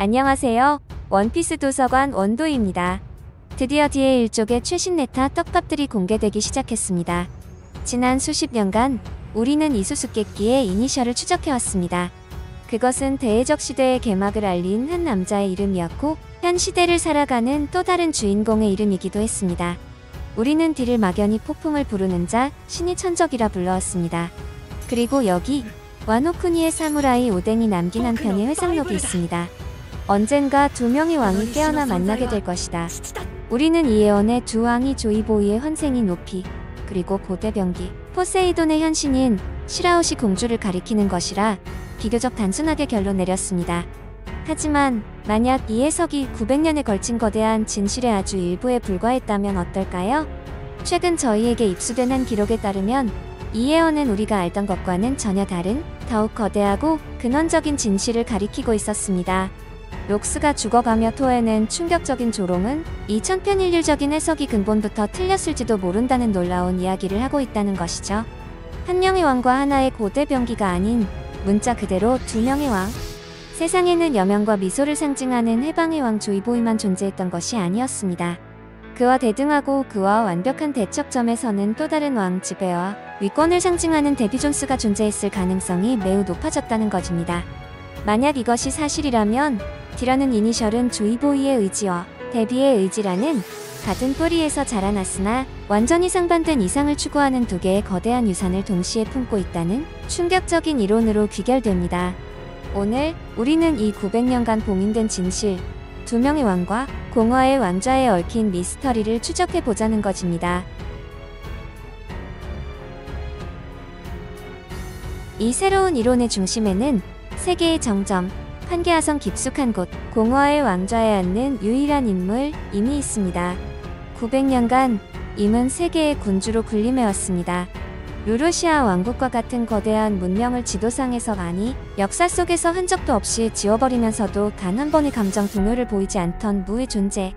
안녕하세요. 원피스 도서관 원도입니다. 드디어 DA1족의 최신 네타 떡밥들이 공개되기 시작했습니다. 지난 수십 년간 우리는 이 수수께끼의 이니셜을 추적해왔습니다. 그것은 대해적 시대의 개막을 알린 한 남자의 이름이었고 현 시대를 살아가는 또 다른 주인공의 이름이기도 했습니다. 우리는 D를 막연히 폭풍을 부르는 자, 신이 천적이라 불러왔습니다. 그리고 여기 와노쿠니의 사무라이 오뎅이 남긴 한 편의 회상록이 있습니다. 언젠가 두 명의 왕이 깨어나 만나게 될 것이다. 우리는 이 예언의 두 왕이 조이보이의 환생인 노피, 그리고 고대병기, 포세이돈의 현신인 시라오시 공주를 가리키는 것이라 비교적 단순하게 결론 내렸습니다. 하지만 만약 이 해석이 900년에 걸친 거대한 진실의 아주 일부에 불과했다면 어떨까요? 최근 저희에게 입수된 한 기록에 따르면 이 예언은 우리가 알던 것과는 전혀 다른 더욱 거대하고 근원적인 진실을 가리키고 있었습니다. 록스가 죽어가며 토해낸 충격적인 조롱은 2000편 일률적인 해석이 근본부터 틀렸을지도 모른다는 놀라운 이야기를 하고 있다는 것이죠. 한 명의 왕과 하나의 고대병기가 아닌 문자 그대로 두 명의 왕. 세상에는 여명과 미소를 상징하는 해방의 왕 조이보이만 존재했던 것이 아니었습니다. 그와 대등하고 그와 완벽한 대척점에 서는 또 다른 왕 지배와 위권을 상징하는 데비 존스가 존재했을 가능성이 매우 높아졌다는 것입니다. 만약 이것이 사실이라면 D라는 이니셜은 조이보이의 의지와 데비의 의지라는 같은 뿌리에서 자라났으나 완전히 상반된 이상을 추구하는 두 개의 거대한 유산을 동시에 품고 있다는 충격적인 이론으로 귀결됩니다. 오늘 우리는 이 900년간 봉인된 진실, 두 명의 왕과 공허의 왕좌에 얽힌 미스터리를 추적해보자는 것입니다. 이 새로운 이론의 중심에는 세계의 정점, 판게아성 깊숙한 곳, 공허의 왕좌에 앉는 유일한 인물, 임이 있습니다. 900년간 임은 세계의 군주로 군림해왔습니다. 루루시아 왕국과 같은 거대한 문명을 지도상에서 아니 역사 속에서 흔적도 없이 지워버리면서도 단 한 번의 감정 동요를 보이지 않던 무의 존재.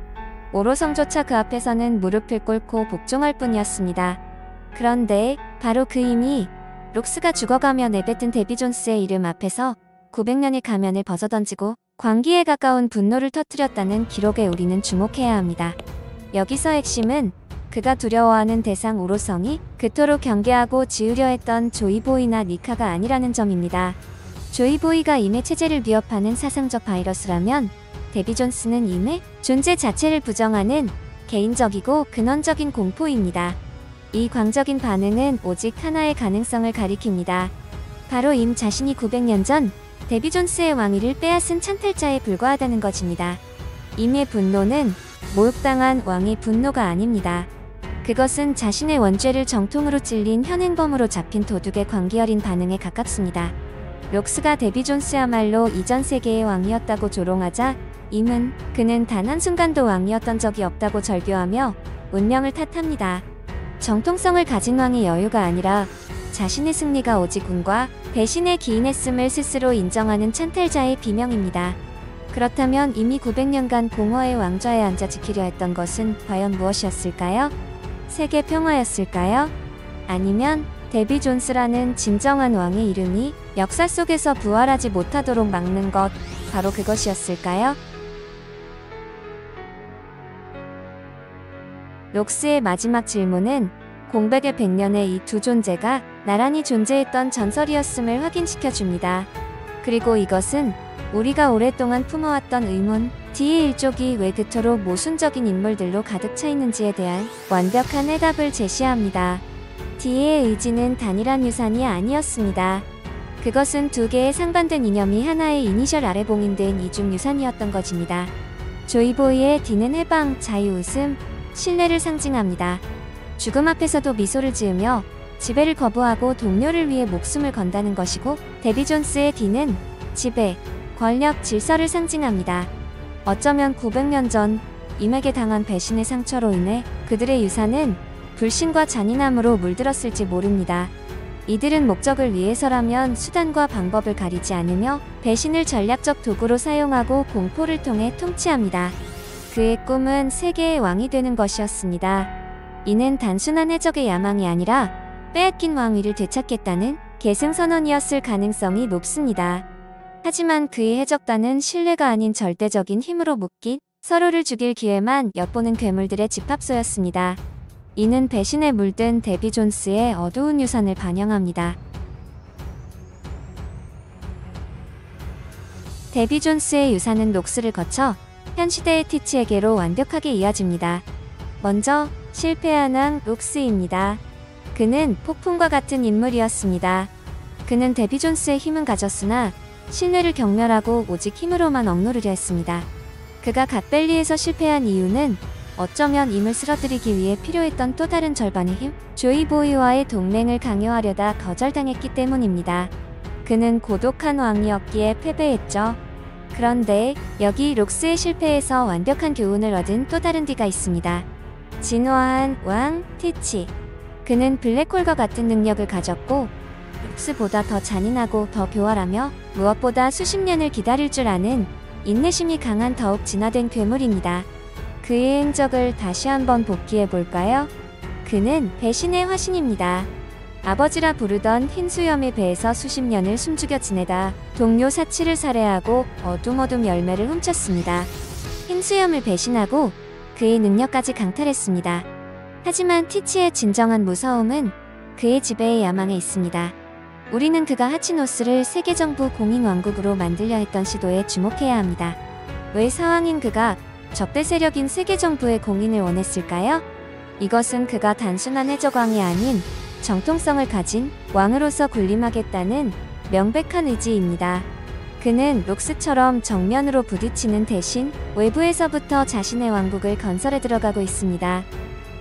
오로성조차 그 앞에서는 무릎을 꿇고 복종할 뿐이었습니다. 그런데 바로 그 임이 록스가 죽어가며 내뱉은 데비 존스의 이름 앞에서 900년의 가면을 벗어던지고 광기에 가까운 분노를 터뜨렸다는 기록에 우리는 주목해야 합니다. 여기서 핵심은 그가 두려워하는 대상 오로성이 그토록 경계하고 지으려 했던 조이보이나 니카가 아니라는 점입니다. 조이보이가 임의 체제를 위협하는 사상적 바이러스라면 데비 존스는 임의 존재 자체를 부정하는 개인적이고 근원적인 공포입니다. 이 광적인 반응은 오직 하나의 가능성을 가리킵니다. 바로 임 자신이 900년 전 데비 존스의 왕위를 빼앗은 찬탈자에 불과하다는 것입니다. 임의 분노는 모욕당한 왕의 분노가 아닙니다. 그것은 자신의 원죄를 정통으로 찔린 현행범으로 잡힌 도둑의 광기어린 반응에 가깝습니다. 록스가 데비 존스야말로 이전 세계의 왕이었다고 조롱하자 임은 그는 단 한순간도 왕이었던 적이 없다고 절규하며 운명을 탓합니다. 정통성을 가진 왕의 여유가 아니라 자신의 승리가 오직 운과 배신에 기인했음을 스스로 인정하는 찬탈자의 비명입니다. 그렇다면 이미 900년간 공허의 왕좌에 앉아 지키려 했던 것은 과연 무엇이었을까요? 세계 평화였을까요? 아니면 데비 존스라는 진정한 왕의 이름이 역사 속에서 부활하지 못하도록 막는 것, 바로 그것이었을까요? 록스의 마지막 질문은 공백의 100년의 이 두 존재가 나란히 존재했던 전설이었음을 확인시켜줍니다. 그리고 이것은 우리가 오랫동안 품어왔던 의문, DA1족이 왜 그토록 모순적인 인물들로 가득 차 있는지에 대한 완벽한 해답을 제시합니다. D의 의지는 단일한 유산이 아니었습니다. 그것은 두 개의 상반된 이념이 하나의 이니셜 아래 봉인된 이중 유산이었던 것입니다. 조이보이의 D는 해방, 자유, 웃음, 신뢰를 상징합니다. 죽음 앞에서도 미소를 지으며 지배를 거부하고 동료를 위해 목숨을 건다는 것이고, 데비 존스의 D는 지배, 권력, 질서를 상징합니다. 어쩌면 900년 전 임에게 당한 배신의 상처로 인해 그들의 유산은 불신과 잔인함으로 물들었을지 모릅니다. 이들은 목적을 위해서라면 수단과 방법을 가리지 않으며 배신을 전략적 도구로 사용하고 공포를 통해 통치합니다. 그의 꿈은 세계의 왕이 되는 것이었습니다. 이는 단순한 해적의 야망이 아니라 빼앗긴 왕위를 되찾겠다는 계승선언이었을 가능성이 높습니다. 하지만 그의 해적단은 신뢰가 아닌 절대적인 힘으로 묶인 서로를 죽일 기회만 엿보는 괴물들의 집합소였습니다. 이는 배신에 물든 데비 존스의 어두운 유산을 반영합니다. 데비 존스의 유산은 록스를 거쳐 현 시대의 티치에게로 완벽하게 이어집니다. 먼저 실패한 왕 록스입니다. 그는 폭풍과 같은 인물이었습니다. 그는 데비 존스의 힘은 가졌으나 신뢰를 경멸하고 오직 힘으로만 억누르려 했습니다. 그가 갓벨리에서 실패한 이유는 어쩌면 임을 쓰러뜨리기 위해 필요했던 또 다른 절반의 힘, 조이보이와의 동맹을 강요하려다 거절당했기 때문입니다. 그는 고독한 왕이었기에 패배했죠. 그런데 여기 록스의 실패에서 완벽한 교훈을 얻은 또 다른 뒤가 있습니다. 진화한 왕 티치. 그는 블랙홀과 같은 능력을 가졌고 록스보다 더 잔인하고 더 교활하며 무엇보다 수십 년을 기다릴 줄 아는 인내심이 강한 더욱 진화된 괴물입니다. 그의 행적을 다시 한번 복기해볼까요? 그는 배신의 화신입니다. 아버지라 부르던 흰 수염의 배에서 수십 년을 숨죽여 지내다 동료 사치를 살해하고 어둠 열매를 훔쳤습니다. 흰 수염을 배신하고 그의 능력까지 강탈했습니다. 하지만 티치의 진정한 무서움은 그의 지배의 야망에 있습니다. 우리는 그가 하치노스를 세계정부 공인왕국으로 만들려 했던 시도에 주목해야 합니다. 왜 사왕인 그가 적대 세력인 세계정부의 공인을 원했을까요? 이것은 그가 단순한 해적왕이 아닌 정통성을 가진 왕으로서 군림하겠다는 명백한 의지입니다. 그는 록스처럼 정면으로 부딪히는 대신 외부에서부터 자신의 왕국을 건설해 들어가고 있습니다.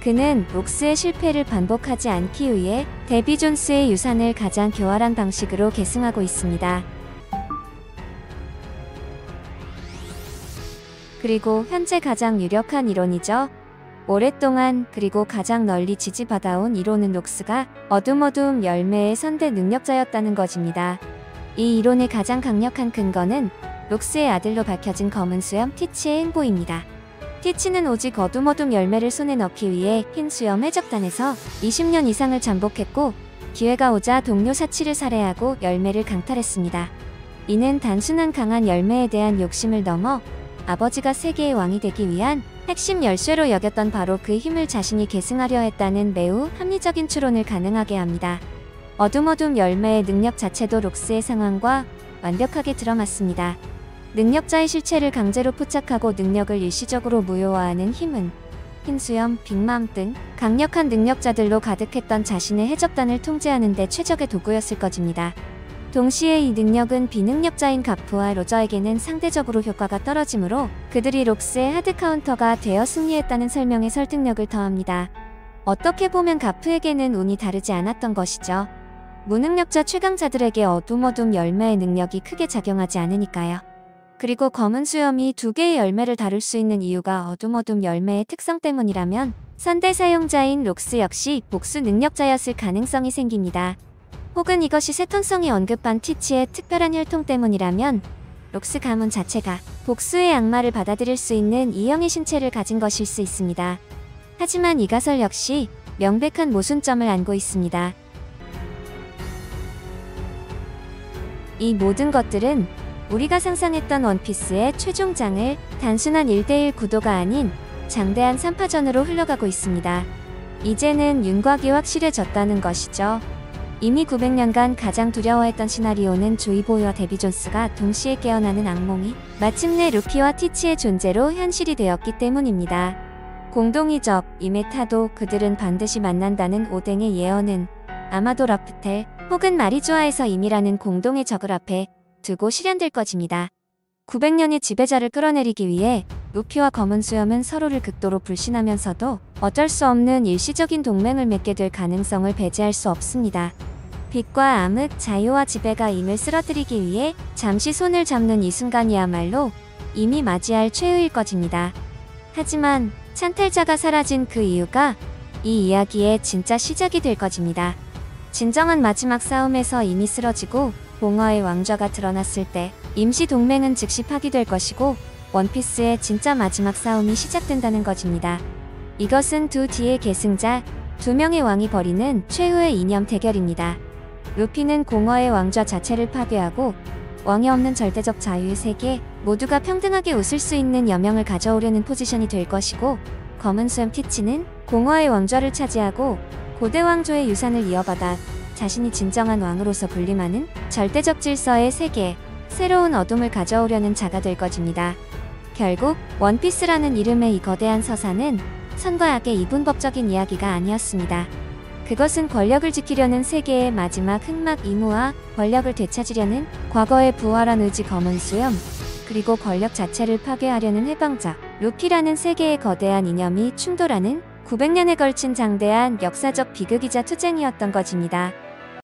그는 록스의 실패를 반복하지 않기 위해 데비 존스의 유산을 가장 교활한 방식으로 계승하고 있습니다. 그리고 현재 가장 유력한 이론이죠. 오랫동안 그리고 가장 널리 지지받아온 이론은 록스가 어둠 열매의 선대 능력자였다는 것입니다. 이 이론의 가장 강력한 근거는 록스의 아들로 밝혀진 검은 수염 티치의 행보입니다. 티치는 오직 어둠 열매를 손에 넣기 위해 흰 수염 해적단에서 20년 이상을 잠복했고 기회가 오자 동료 사치를 살해하고 열매를 강탈했습니다. 이는 단순한 강한 열매에 대한 욕심을 넘어 아버지가 세계의 왕이 되기 위한 핵심 열쇠로 여겼던 바로 그 힘을 자신이 계승하려 했다는 매우 합리적인 추론을 가능하게 합니다. 어둠 열매의 능력 자체도 록스의 상황과 완벽하게 들어맞습니다. 능력자의 실체를 강제로 포착하고 능력을 일시적으로 무효화하는 힘은 흰수염, 빅맘 등 강력한 능력자들로 가득했던 자신의 해적단을 통제하는 데 최적의 도구였을 것입니다. 동시에 이 능력은 비능력자인 가프와 로저에게는 상대적으로 효과가 떨어지므로 그들이 록스의 하드 카운터가 되어 승리했다는 설명에 설득력을 더합니다. 어떻게 보면 가프에게는 운이 다르지 않았던 것이죠. 무능력자 최강자들에게 어둠 열매의 능력이 크게 작용하지 않으니까요. 그리고 검은 수염이 두 개의 열매를 다룰 수 있는 이유가 어둠 열매의 특성 때문이라면 선대 사용자인 록스 역시 복수 능력자였을 가능성이 생깁니다. 혹은 이것이 세턴성이 언급한 티치의 특별한 혈통 때문이라면 록스 가문 자체가 복수의 악마를 받아들일 수 있는 이형의 신체를 가진 것일 수 있습니다. 하지만 이 가설 역시 명백한 모순점을 안고 있습니다. 이 모든 것들은 우리가 상상했던 원피스의 최종장을 단순한 1대1 구도가 아닌 장대한 3파전으로 흘러가고 있습니다. 이제는 윤곽이 확실해졌다는 것이죠. 이미 900년간 가장 두려워했던 시나리오는 조이보이와 데비 존스가 동시에 깨어나는 악몽이 마침내 루피와 티치의 존재로 현실이 되었기 때문입니다. 공동이적, 이메타도 그들은 반드시 만난다는 오뎅의 예언은 아마도 라프텔 혹은 마리조아에서 이미라는 공동의 적을 앞에 두고 실현될 것입니다. 900년의 지배자를 끌어내리기 위해 루피와 검은 수염은 서로를 극도로 불신하면서도 어쩔 수 없는 일시적인 동맹을 맺게 될 가능성을 배제할 수 없습니다. 빛과 암흑, 자유와 지배가 임을 쓰러뜨리기 위해 잠시 손을 잡는 이 순간이야말로 이미 맞이할 최후일 것입니다. 하지만 찬탈자가 사라진 그 이유가 이 이야기의 진짜 시작이 될 것입니다. 진정한 마지막 싸움에서 이미 쓰러지고 봉화의 왕좌가 드러났을 때 임시 동맹은 즉시 파기될 것이고 원피스의 진짜 마지막 싸움이 시작된다는 것입니다. 이것은 두 뒤의 계승자, 두 명의 왕이 벌이는 최후의 이념 대결입니다. 루피는 공허의 왕좌 자체를 파괴하고 왕이 없는 절대적 자유의 세계, 모두가 평등하게 웃을 수 있는 여명을 가져오려는 포지션이 될 것이고, 검은 수염 티치는 공허의 왕좌를 차지하고 고대 왕조의 유산을 이어받아 자신이 진정한 왕으로서 군림하는 절대적 질서의 세계, 새로운 어둠을 가져오려는 자가 될 것입니다. 결국 원피스라는 이름의 이 거대한 서사는 선과 악의 이분법적인 이야기가 아니었습니다. 그것은 권력을 지키려는 세계의 마지막 흑막 이무와 권력을 되찾으려는 과거의 부활한 의지 검은 수염, 그리고 권력 자체를 파괴하려는 해방자 루피라는 세계의 거대한 이념이 충돌하는 900년에 걸친 장대한 역사적 비극이자 투쟁이었던 것입니다.